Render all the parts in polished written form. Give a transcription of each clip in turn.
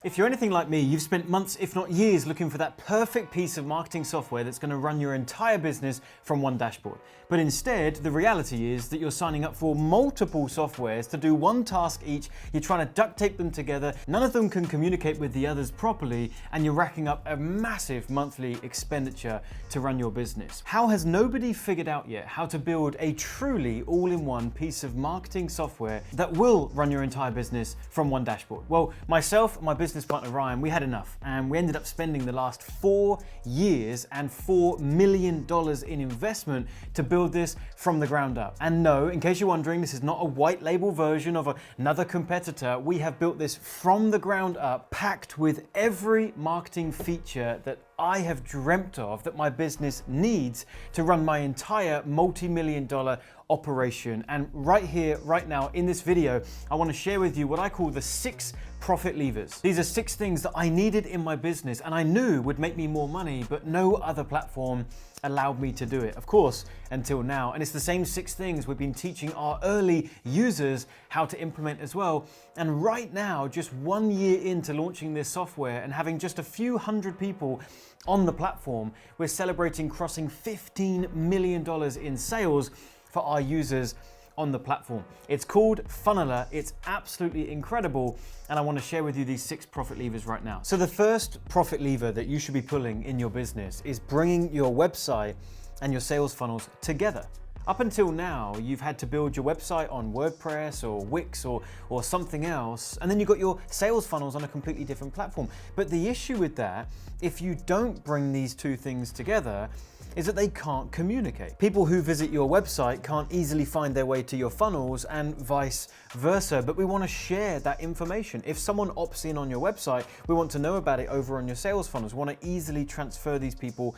If you're anything like me, you've spent months, if not years, looking for that perfect piece of marketing software that's going to run your entire business from one dashboard. But instead, the reality is that you're signing up for multiple softwares to do one task each. You're trying to duct tape them together. None of them can communicate with the others properly, and you're racking up a massive monthly expenditure to run your business. How has nobody figured out yet how to build a truly all-in-one piece of marketing software that will run your entire business from one dashboard? Well, myself, my business partner Ryan, we had enough, and we ended up spending the last 4 years and $4 million in investment to build this from the ground up. And no, in case you're wondering, this is not a white label version of another competitor. We have built this from the ground up, packed with every marketing feature that I have dreamt of that my business needs to run my entire multi-million dollar operation. And right here, right now in this video, I want to share with you what I call the 6 profit levers. These are 6 things that I needed in my business and I knew would make me more money, but no other platform allowed me to do it, of course, until now. And it's the same 6 things we've been teaching our early users how to implement as well. And right now, just 1 year into launching this software and having just a few hundred people on the platform, we're celebrating crossing $15 million in sales for our users on the platform. It's called Funnelr. It's absolutely incredible, and I want to share with you these 6 profit levers right now. So the first profit lever that you should be pulling in your business is bringing your website and your sales funnels together. Up until now, you've had to build your website on WordPress or Wix or something else, and then you've got your sales funnels on a completely different platform. But the issue with that, if you don't bring these 2 things together, is that they can't communicate. People who visit your website can't easily find their way to your funnels and vice versa, but we want to share that information. If someone opts in on your website, we want to know about it over on your sales funnels. We want to easily transfer these people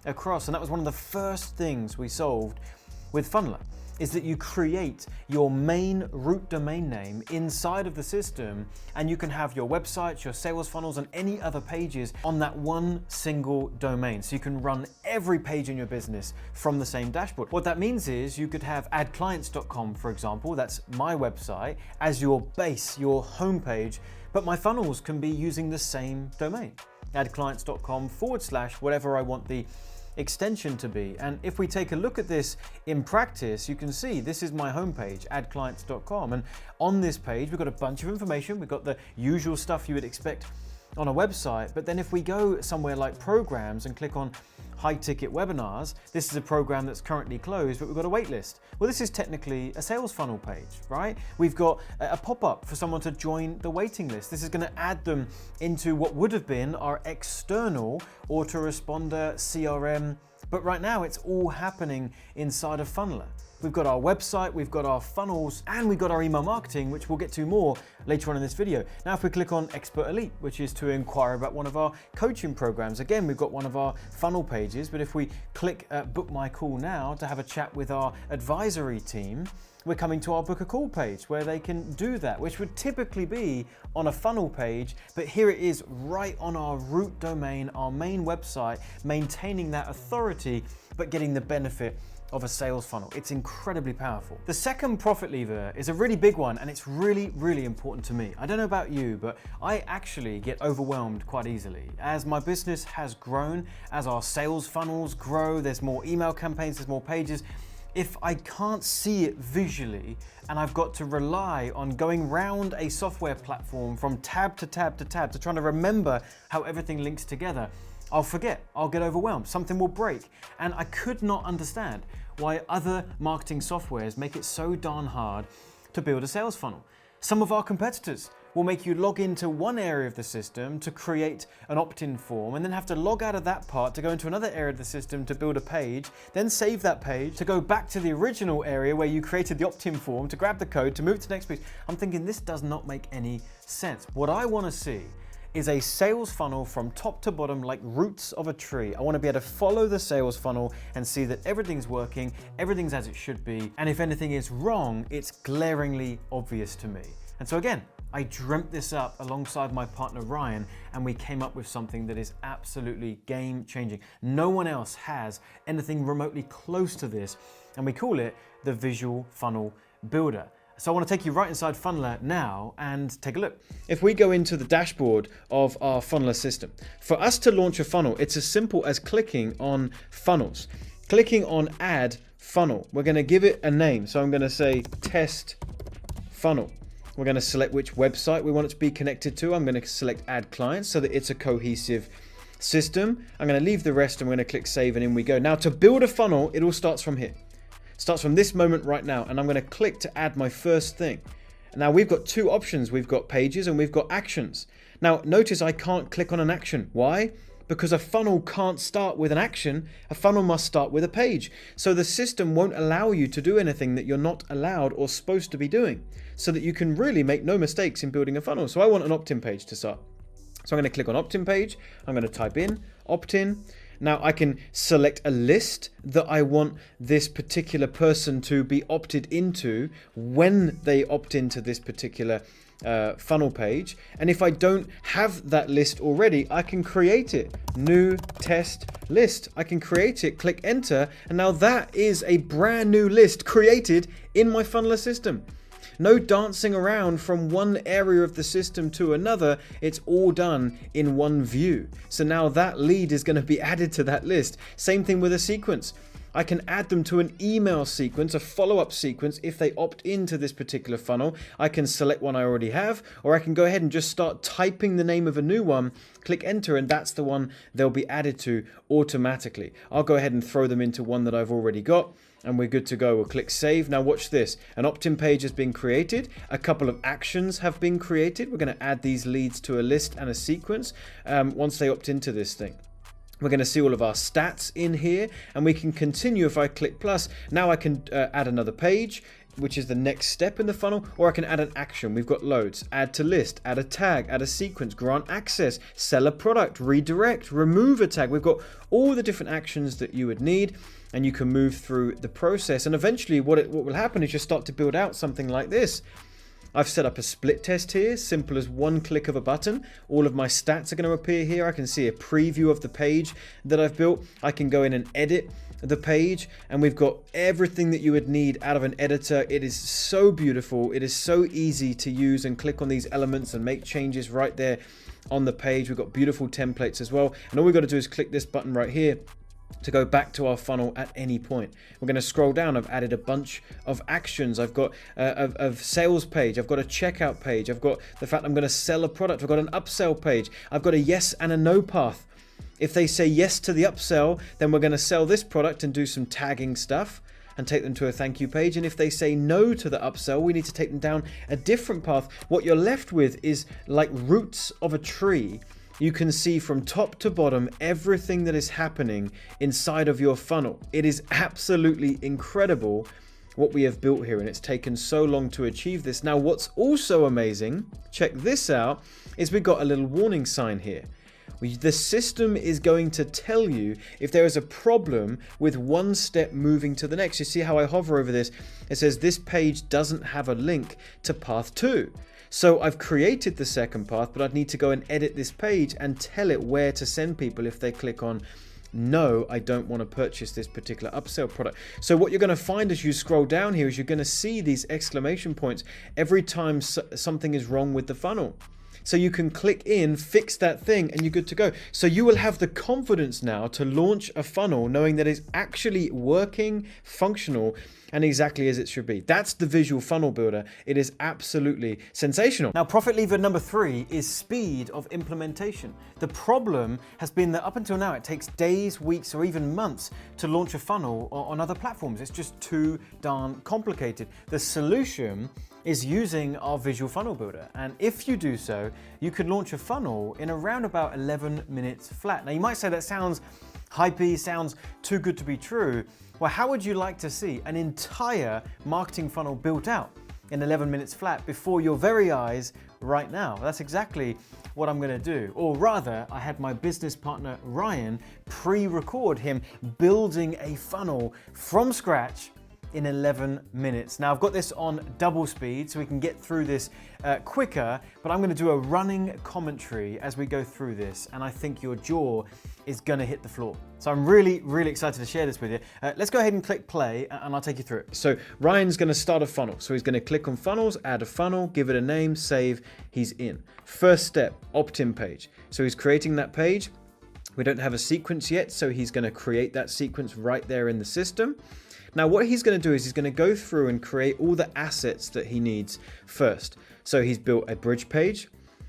across, and that was one of the first things we solved with Funnelr, is that you create your main root domain name inside of the system, and you can have your websites, your sales funnels, and any other pages on that one single domain. So you can run every page in your business from the same dashboard. What that means is you could have AdClients.com, for example, that's my website, as your base, your homepage, but my funnels can be using the same domain, AdClients.com / whatever I want the extension to be. And if we take a look at this in practice, you can see this is my homepage, AdClients.com, and on this page we've got a bunch of information. We've got the usual stuff you would expect on a website, but then if we go somewhere like programs and click on high ticket webinars, this is a program that's currently closed, but we've got a wait list. Well, this is technically a sales funnel page, right? We've got a pop-up for someone to join the waiting list. This is going to add them into what would have been our external autoresponder CRM, but right now it's all happening inside of Funnelr. We've got our website, we've got our funnels, and we've got our email marketing, which we'll get to more later on in this video. Now, if we click on Expert Elite, which is to inquire about one of our coaching programs, again, we've got one of our funnel pages, but if we click Book My Call Now to have a chat with our advisory team, we're coming to our Book a Call page where they can do that, which would typically be on a funnel page, but here it is right on our root domain, our main website, maintaining that authority, but getting the benefit of a sales funnel. It's incredibly powerful. The second profit lever is a really big one, and it's really, really important to me. I don't know about you, but I actually get overwhelmed quite easily. As my business has grown, as our sales funnels grow, there's more email campaigns, there's more pages. If I can't see it visually, and I've got to rely on going round a software platform from tab to tab to tab to trying to remember how everything links together, I'll forget, I'll get overwhelmed, something will break. And I could not understand why other marketing softwares make it so darn hard to build a sales funnel. Some of our competitors will make you log into one area of the system to create an opt-in form, and then have to log out of that part to go into another area of the system to build a page, then save that page to go back to the original area where you created the opt-in form to grab the code to move to the next page. I'm thinking this does not make any sense. What I want to see is a sales funnel from top to bottom like roots of a tree. I want to be able to follow the sales funnel and see that everything's working, everything's as it should be, and if anything is wrong, it's glaringly obvious to me. And so again, I dreamt this up alongside my partner Ryan, and we came up with something that is absolutely game-changing. No one else has anything remotely close to this, and we call it the Visual Funnel Builder. So I want to take you right inside Funnelr now and take a look. If we go into the dashboard of our Funnelr system, for us to launch a funnel, it's as simple as clicking on funnels. Clicking on add funnel, we're going to give it a name. So I'm going to say test funnel. We're going to select which website we want it to be connected to. I'm going to select AdClients so that it's a cohesive system. I'm going to leave the rest and we're going to click save and in we go. Now to build a funnel, it all starts from here. Starts from this moment right now, and I'm going to click to add my first thing. Now we've got two options. We've got pages and we've got actions. Now notice I can't click on an action. Why? Because a funnel can't start with an action. A funnel must start with a page. So the system won't allow you to do anything that you're not allowed or supposed to be doing, so that you can really make no mistakes in building a funnel. So I want an opt-in page to start. So I'm going to click on opt-in page. I'm going to type in opt-in. Now I can select a list that I want this particular person to be opted into when they opt into this particular funnel page. And if I don't have that list already, I can create it. New test list. I can create it, click enter, and now that is a brand new list created in my Funnelr system. No dancing around from one area of the system to another. It's all done in one view. So now that lead is going to be added to that list. Same thing with a sequence. I can add them to an email sequence, a follow-up sequence. If they opt into this particular funnel, I can select one I already have, or I can go ahead and just start typing the name of a new one, click enter, and that's the one they'll be added to automatically. I'll go ahead and throw them into one that I've already got, and we're good to go. We'll click save. Now watch this. An opt-in page has been created. A couple of actions have been created. We're going to add these leads to a list and a sequence once they opt into this thing. We're going to see all of our stats in here, and we can continue. If I click plus, now I can add another page, which is the next step in the funnel, or I can add an action. We've got loads. Add to list, add a tag, add a sequence, grant access, sell a product, redirect, remove a tag. We've got all the different actions that you would need, and you can move through the process. And eventually what will happen is you start to build out something like this. I've set up a split test here, simple as one click of a button. All of my stats are going to appear here. I can see a preview of the page that I've built. I can go in and edit the page, and we've got everything that you would need out of an editor. It is so beautiful. It is so easy to use and click on these elements and make changes right there on the page. We've got beautiful templates as well. And all we've got to do is click this button right here to go back to our funnel at any point. We're going to scroll down. I've added a bunch of actions. I've got a sales page. I've got a checkout page. I've got the fact I'm going to sell a product. I've got an upsell page. I've got a yes and a no path. If they say yes to the upsell, then we're going to sell this product and do some tagging stuff and take them to a thank you page. And if they say no to the upsell, we need to take them down a different path. What you're left with is like roots of a tree. You can see from top to bottom everything that is happening inside of your funnel. It is absolutely incredible what we have built here, and it's taken so long to achieve this. Now, what's also amazing, check this out, is we've got a little warning sign here. The system is going to tell you if there is a problem with one step moving to the next. You see how I hover over this? It says this page doesn't have a link to path 2. So I've created the second path, but I'd need to go and edit this page and tell it where to send people if they click on no, I don't want to purchase this particular upsell product. So what you're going to find as you scroll down here is you're going to see these exclamation points every time something is wrong with the funnel. So you can click in, fix that thing, and you're good to go. So you will have the confidence now to launch a funnel knowing that it's actually working, functional, and exactly as it should be. That's the visual funnel builder. It is absolutely sensational. Now, profit lever number 3 is speed of implementation. The problem has been that up until now, it takes days, weeks, or even months to launch a funnel on other platforms. It's just too darn complicated. The solution is using our visual funnel builder. And if you do so, you can launch a funnel in around about 11 minutes flat. Now, you might say that sounds hypey, sounds too good to be true. Well, how would you like to see an entire marketing funnel built out in 11 minutes flat before your very eyes right now? That's exactly what I'm gonna do. Or rather, I had my business partner, Ryan, pre-record him building a funnel from scratch in 11 minutes. Now I've got this on double speed so we can get through this quicker, but I'm gonna do a running commentary as we go through this, and I think your jaw is gonna hit the floor. So I'm really, really excited to share this with you. Let's go ahead and click play and I'll take you through it. So Ryan's gonna start a funnel. So he's gonna click on funnels, add a funnel, give it a name, save, he's in. First step, opt-in page. So he's creating that page. We don't have a sequence yet, so he's gonna create that sequence right there in the system. Now what he's going to do is he's going to go through and create all the assets that he needs first. So he's built a bridge page,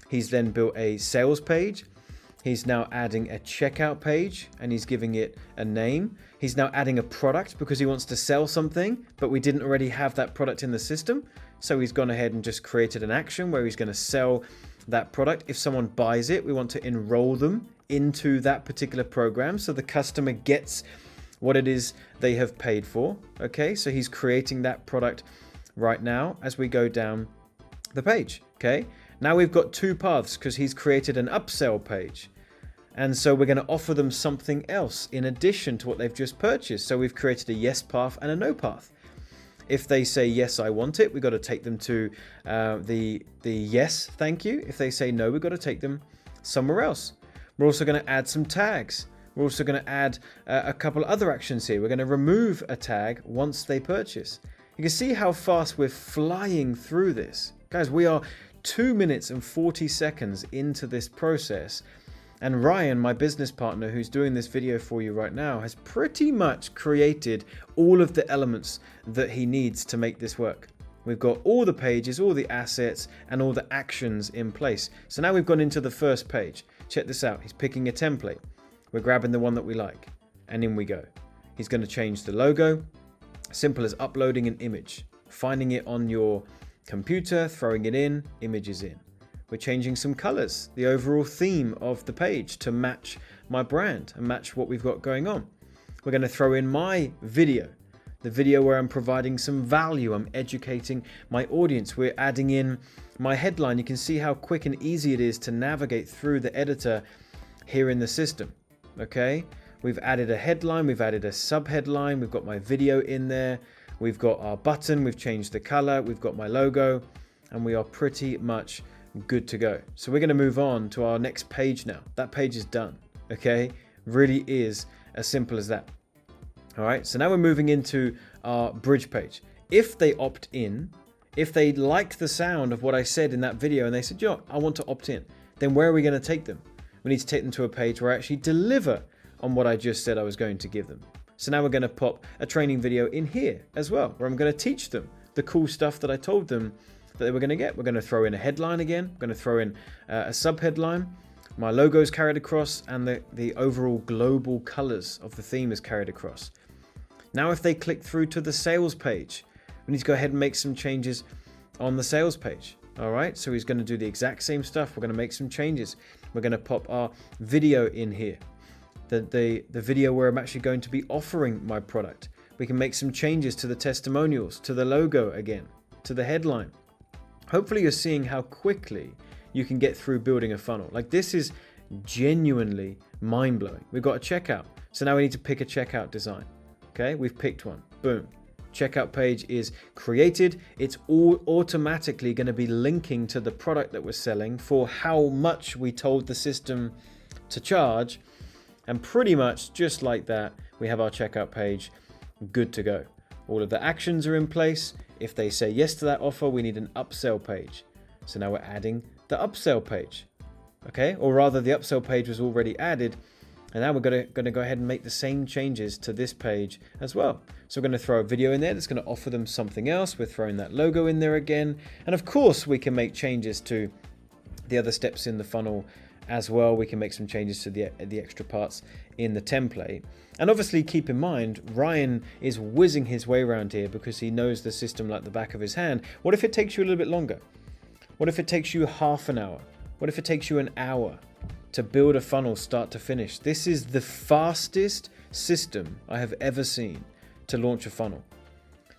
he's then built a sales page, he's now adding a checkout page and he's giving it a name. He's now adding a product because he wants to sell something, but we didn't already have that product in the system. So he's gone ahead and just created an action where he's going to sell that product. If someone buys it, we want to enroll them into that particular program so the customer gets what it is they have paid for. Okay, so he's creating that product right now as we go down the page. Okay, now we've got two paths because he's created an upsell page, and so we're going to offer them something else in addition to what they've just purchased. So we've created a yes path and a no path. If they say yes, I want it, we've got to take them to the yes, thank you. If they say no, we've got to take them somewhere else. We're also going to add some tags. We're also going to add a couple other actions here. We're going to remove a tag once they purchase. You can see how fast we're flying through this. Guys, we are 2 minutes and 40 seconds into this process. And Ryan, my business partner who's doing this video for you right now, has pretty much created all of the elements that he needs to make this work. We've got all the pages, all the assets, and all the actions in place. So now we've gone into the first page. Check this out. He's picking a template. We're grabbing the one that we like, and in we go. He's going to change the logo. Simple as uploading an image, finding it on your computer, throwing it in, image is in. We're changing some colors, the overall theme of the page to match my brand and match what we've got going on. We're going to throw in my video, the video where I'm providing some value, I'm educating my audience. We're adding in my headline. You can see how quick and easy it is to navigate through the editor here in the system. Okay, we've added a headline, we've added a sub-headline, we've got my video in there, we've got our button, we've changed the color, we've got my logo, and we are pretty much good to go. So we're going to move on to our next page now. That page is done. Okay, really is as simple as that. All right, so now we're moving into our bridge page. If they opt in, if they like the sound of what I said in that video and they said, yo, I want to opt in, then where are we going to take them? We need to take them to a page where I actually deliver on what I just said I was going to give them. So now we're going to pop a training video in here as well, where I'm going to teach them the cool stuff that I told them that they were going to get. We're going to throw in a headline again. We're going to throw in a sub-headline. My logo is carried across, and the overall global colors of the theme is carried across. Now if they click through to the sales page, we need to go ahead and make some changes on the sales page. All right, so he's going to do the exact same stuff. We're going to make some changes. We're going to pop our video in here, the video where I'm actually going to be offering my product. We can make some changes to the testimonials, to the logo again, to the headline. Hopefully you're seeing how quickly you can get through building a funnel. Like, this is genuinely mind-blowing. We've got a checkout. So now we need to pick a checkout design. Okay, we've picked one. Boom. Checkout page is created. It's all automatically going to be linking to the product that we're selling for how much we told the system to charge. And pretty much just like that, we have our checkout page good to go. All of the actions are in place. If they say yes to that offer, we need an upsell page. So now we're adding the upsell page. Okay, or rather the upsell page was already added. And now we're going to go ahead and make the same changes to this page as well. So we're going to throw a video in there that's going to offer them something else. We're throwing that logo in there again. And of course, we can make changes to the other steps in the funnel as well. We can make some changes to the extra parts in the template. And obviously keep in mind, Ryan is whizzing his way around here because he knows the system like the back of his hand. What if it takes you a little bit longer? What if it takes you half an hour? What if it takes you an hour to build a funnel start to finish? This is the fastest system I have ever seen to launch a funnel.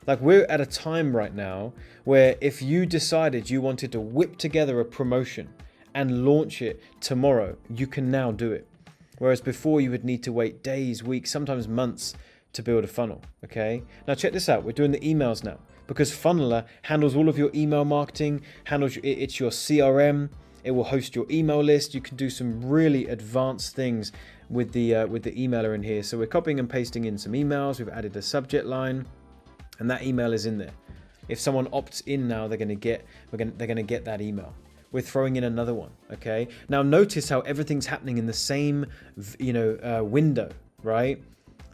Like, we're at a time right now where if you decided you wanted to whip together a promotion and launch it tomorrow, you can now do it. Whereas before you would need to wait days, weeks, sometimes months to build a funnel, okay? Now check this out, we're doing the emails now because Funnelr handles all of your email marketing, it's your CRM, it will host your email list. You can do some really advanced things with the emailer in here. So we're copying and pasting in some emails, we've added a subject line, and that email is in there. If someone opts in now, they're gonna get that email. We're throwing in another one, okay? Now notice how everything's happening in the same, window, right?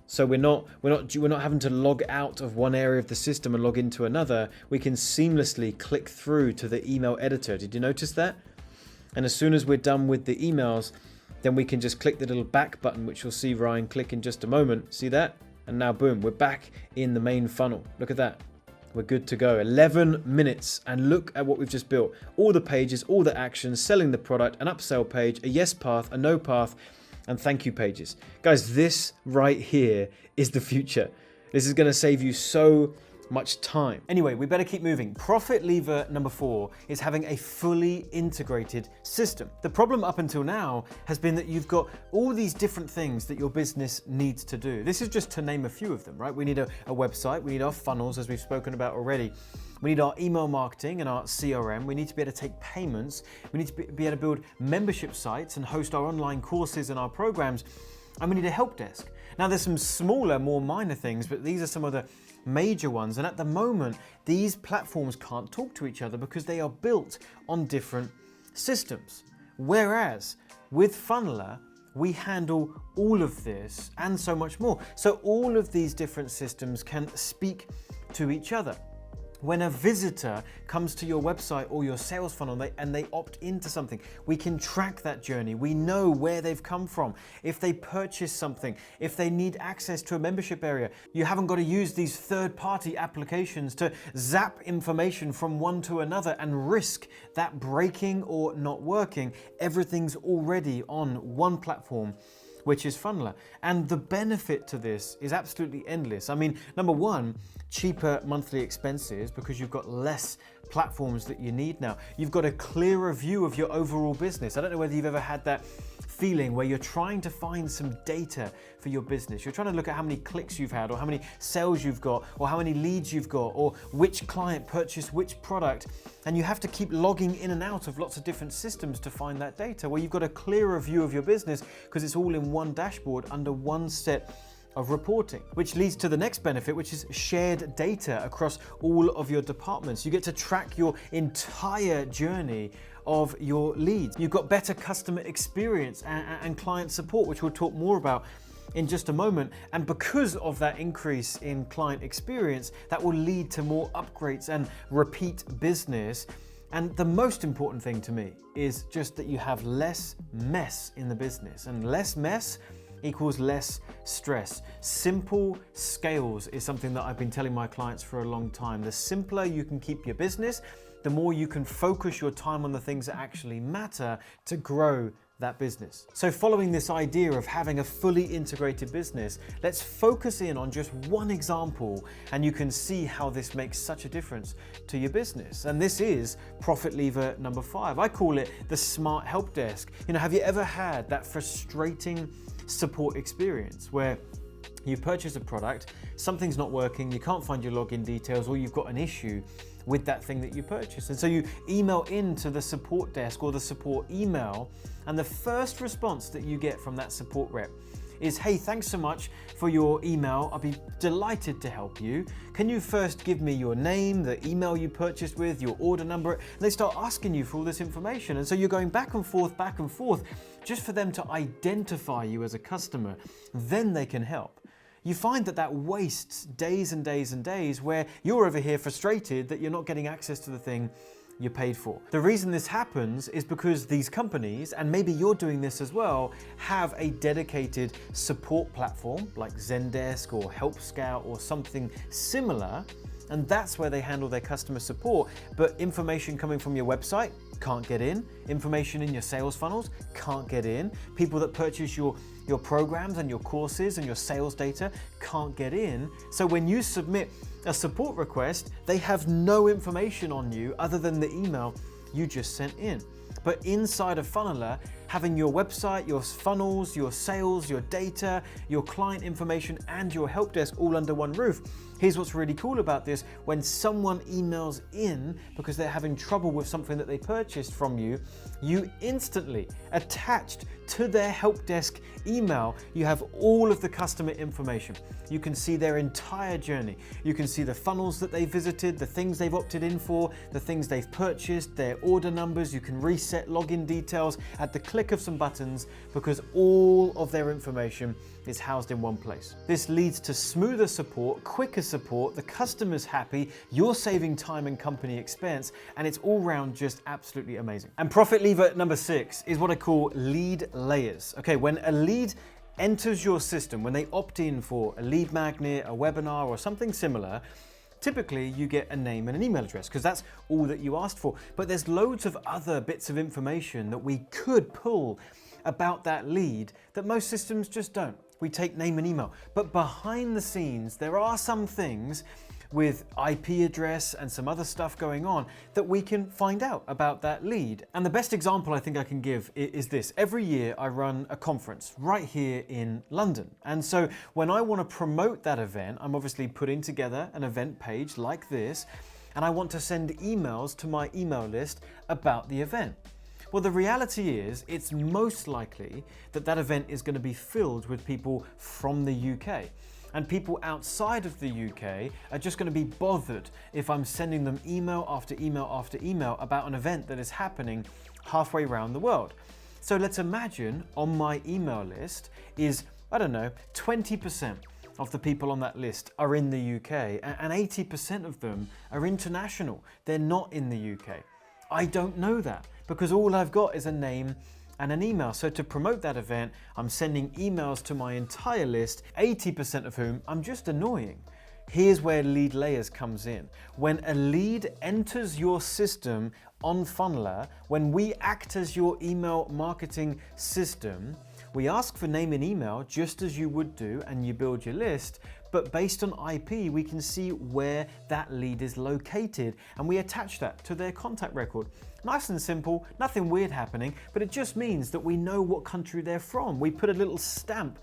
So we're not having to log out of one area of the system and log into another. We can seamlessly click through to the email editor. Did you notice that? And as soon as we're done with the emails, then we can just click the little back button, which you'll see Ryan click in just a moment. See that? And now boom, we're back in the main funnel. Look at that. We're good to go. 11 minutes, and look at what we've just built. All the pages, all the actions, selling the product, an upsell page, a yes path, a no path, and thank you pages. Guys, this right here is the future. This is gonna save you so much time. Anyway, we better keep moving. Profit lever number 4 is having a fully integrated system. The problem up until now has been that you've got all these different things that your business needs to do. This is just to name a few of them, right? We need a website, we need our funnels, as we've spoken about already. We need our email marketing and our CRM. We need to be able to take payments. We need to be able to build membership sites and host our online courses and our programs. And we need a help desk. Now there's some smaller, more minor things, but these are some of the major ones. And at the moment, these platforms can't talk to each other because they are built on different systems. Whereas with Funnelr, we handle all of this and so much more. So all of these different systems can speak to each other. When a visitor comes to your website or your sales funnel and they opt into something, we can track that journey. We know where they've come from. If they purchase something, if they need access to a membership area, you haven't got to use these third-party applications to zap information from one to another and risk that breaking or not working. Everything's already on one platform, which is Funnelr. And the benefit to this is absolutely endless. I mean, number one, cheaper monthly expenses because you've got less platforms that you need now. You've got a clearer view of your overall business. I don't know whether you've ever had that feeling where you're trying to find some data for your business. You're trying to look at how many clicks you've had or how many sales you've got or how many leads you've got or which client purchased which product. And you have to keep logging in and out of lots of different systems to find that data. Well, you've got a clearer view of your business because it's all in one dashboard under one set of reporting, which leads to the next benefit, which is shared data across all of your departments. You get to track your entire journey of your leads. You've got better customer experience and client support, which we'll talk more about in just a moment. And because of that increase in client experience, that will lead to more upgrades and repeat business. And the most important thing to me is just that you have less mess in the business, and less mess equals less stress. Simple scales is something that I've been telling my clients for a long time. The simpler you can keep your business, the more you can focus your time on the things that actually matter to grow that business. So following this idea of having a fully integrated business, let's focus in on just one example and you can see how this makes such a difference to your business. And this is profit lever number 5. I call it the smart help desk. You know, have you ever had that frustrating support experience where you purchase a product, something's not working, you can't find your login details, or you've got an issue with that thing that you purchased. And so you email into the support desk or the support email, and the first response that you get from that support rep is, hey, thanks so much for your email. I'll be delighted to help you. Can you first give me your name, the email you purchased with, your order number? And they start asking you for all this information. And so you're going back and forth, just for them to identify you as a customer. Then they can help. You find that wastes days and days and days where you're over here frustrated that you're not getting access to the thing you paid for. The reason this happens is because these companies, and maybe you're doing this as well, have a dedicated support platform like Zendesk or Help Scout or something similar, and that's where they handle their customer support. But information coming from your website can't get in. Information in your sales funnels can't get in. People that purchase your programs and your courses and your sales data can't get in. So when you submit a support request, they have no information on you other than the email you just sent in. But inside of Funnelr, having your website, your funnels, your sales, your data, your client information, and your help desk all under one roof. Here's what's really cool about this. When someone emails in because they're having trouble with something that they purchased from you, you instantly, attached to their help desk email, you have all of the customer information. You can see their entire journey. You can see the funnels that they visited, the things they've opted in for, the things they've purchased, their order numbers. You can reset login details at the click of some buttons because all of their information is housed in one place. This leads to smoother support, quicker support, the customer's happy, you're saving time and company expense, and it's all round just absolutely amazing. And profit lever number 6 is what I call lead layers. Okay, when a lead enters your system, when they opt in for a lead magnet, a webinar, or something similar, typically you get a name and an email address because that's all that you asked for. But there's loads of other bits of information that we could pull about that lead that most systems just don't. We take name and email, but behind the scenes, there are some things with IP address and some other stuff going on that we can find out about that lead. And the best example I think I can give is this. Every year I run a conference right here in London. And so when I want to promote that event, I'm obviously putting together an event page like this, and I want to send emails to my email list about the event. Well, the reality is it's most likely that that event is going to be filled with people from the UK. And people outside of the UK are just going to be bothered if I'm sending them email after email after email about an event that is happening halfway around the world. So let's imagine on my email list is, I don't know, 20% of the people on that list are in the UK and 80% of them are international. They're not in the UK. I don't know that because all I've got is a name and an email. So to promote that event, I'm sending emails to my entire list, 80% of whom I'm just annoying. Here's where lead layers comes in. When a lead enters your system on Funnelr, when we act as your email marketing system, we ask for name and email just as you would do and you build your list, but based on IP, we can see where that lead is located and we attach that to their contact record. Nice and simple, nothing weird happening, but it just means that we know what country they're from. We put a little stamp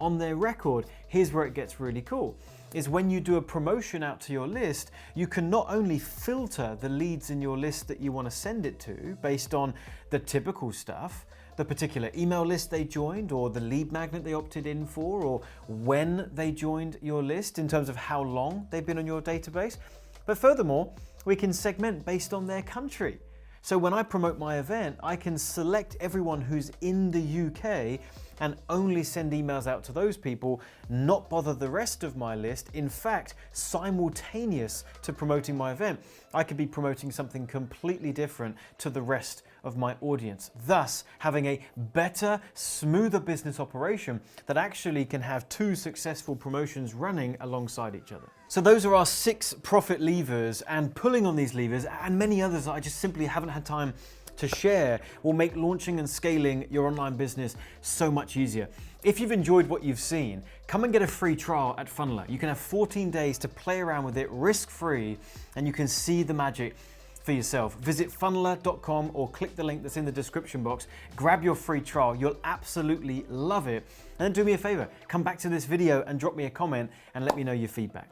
on their record. Here's where it gets really cool, is when you do a promotion out to your list, you can not only filter the leads in your list that you want to send it to based on the typical stuff, the particular email list they joined or the lead magnet they opted in for or when they joined your list in terms of how long they've been on your database, but furthermore, we can segment based on their country. So when I promote my event, I can select everyone who's in the UK and only send emails out to those people, not bother the rest of my list. In fact, simultaneous to promoting my event, I could be promoting something completely different to the rest of my audience, thus having a better, smoother business operation that actually can have 2 successful promotions running alongside each other. So those are our 6 profit levers, and pulling on these levers and many others that I just simply haven't had time to share will make launching and scaling your online business so much easier. If you've enjoyed what you've seen, come and get a free trial at Funnelr. You can have 14 days to play around with it risk-free, and you can see the magic for yourself. Visit funnelr.com or click the link that's in the description box. Grab your free trial. You'll absolutely love it. And then do me a favor, come back to this video and drop me a comment and let me know your feedback.